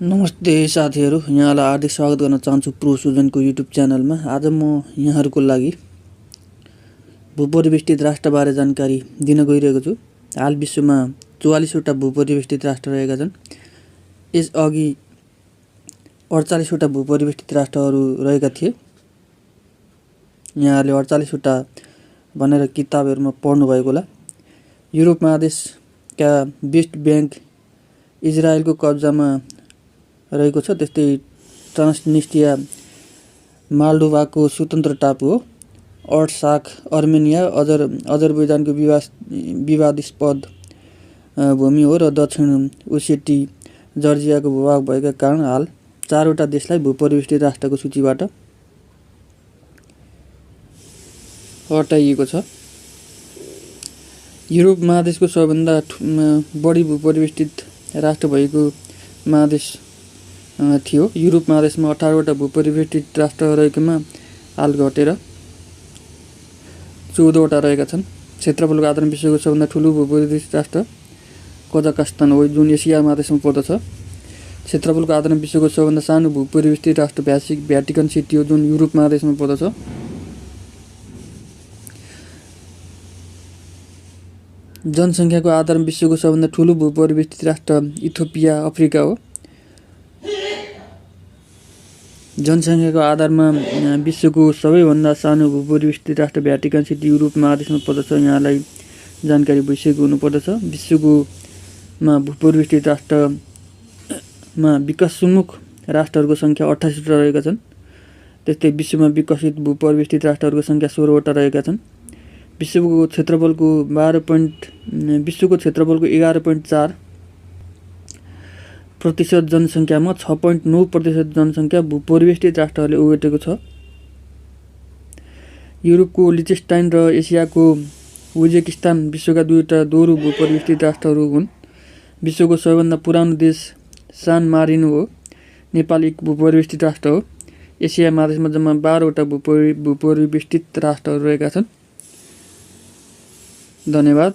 नमस्ते साथीहरू, यहाँलाई हार्दिक स्वागत गर्न चाहन्छु प्रो सुजनको युट्युब च्यानलमा। आज म यहाँहरूको लागि भूपरिवेष्टित राष्ट्रबारे जानकारी दिन गइरहेको छु। हाल विश्वमा 44वटा भूपरिवेष्टित राष्ट्र रहेका छन्। यसअघि 48वटा भूपरिवेष्टित राष्ट्रहरू रहेका थिए। यहाँहरूले 48वटा भनेर किताबहरूमा पढ्नु भएको होला। युरोप महादेशका वेस्ट ब्याङ्क इजरायलको कब्जामा रहेको छ। त्यस्तै ट्रान्सनिस्ट्रिया माल्डोभाको स्वतन्त्र टापु हो। अर्टसाक अर्मेनिया अजरबैजानको विवादास्पद भूमि हो र दक्षिण ओसेटी जर्जियाको भूभाग भएका कारण हाल 4वटा देशलाई भूपरिवेष्टित राष्ट्रको सूचीबाट हटाइएको छ। युरोप महादेशको सबैभन्दा बढी भूपरिवेष्टित राष्ट्र भएको महादेश थियो। युरोप महादेशमा 18वटा भूपरिवेष्टित राष्ट्र रहेकोमा हाल घटेर 14वटा रहेका छन्। क्षेत्रफलको आधारमा विश्वको सबभन्दा ठुलो भूपरिवेष्टित राष्ट्र कजाकस्तान हो, जुन एसिया महादेशमा पर्दछ। क्षेत्रफलको आधारमा विश्वको सबभन्दा सानो भूपरिवेष्टित राष्ट्र भ्याटिकन सिटी हो, जुन युरोप महादेशमा पर्दछ। जनसङ्ख्याको आधारमा विश्वको सबभन्दा ठुलो भूपरिवेष्टित राष्ट्र इथियोपिया अफ्रिका हो। जनसङ्ख्याको आधारमा विश्वको सबैभन्दा सानो भूपरिवेष्टित राष्ट्र भ्याटिकन सिटी युरोप महादेशमा पर्दछ। यहाँलाई जानकारी भइसकेको हुनुपर्दछ। विश्वकोमा भूपरिवेष्टित राष्ट्रमा विकासोन्मुख राष्ट्रहरूको सङ्ख्या 28वटा रहेका छन्। त्यस्तै विश्वमा विकसित भूपरिवेष्टित राष्ट्रहरूको सङ्ख्या 16वटा रहेका छन्। विश्वको क्षेत्रफलको 11.4% जनसङ्ख्यामा 6.9% जनसङ्ख्या भूपरिवेष्टित राष्ट्रहरूले ओगटेको छ। युरोपको लिचेनस्टाइन र एसियाको उज्बेकिस्तान विश्वका दुईवटा दोहोरो भूपरिवेष्टित राष्ट्रहरू हुन्। विश्वको सबैभन्दा पुरानो देश सान मारिनो हो। नेपाल एक भूपरिवेष्टित राष्ट्र हो। एसिया महादेशमा जम्मा 12वटा भूपरिवेष्टित राष्ट्रहरू रहेका छन्। धन्यवाद।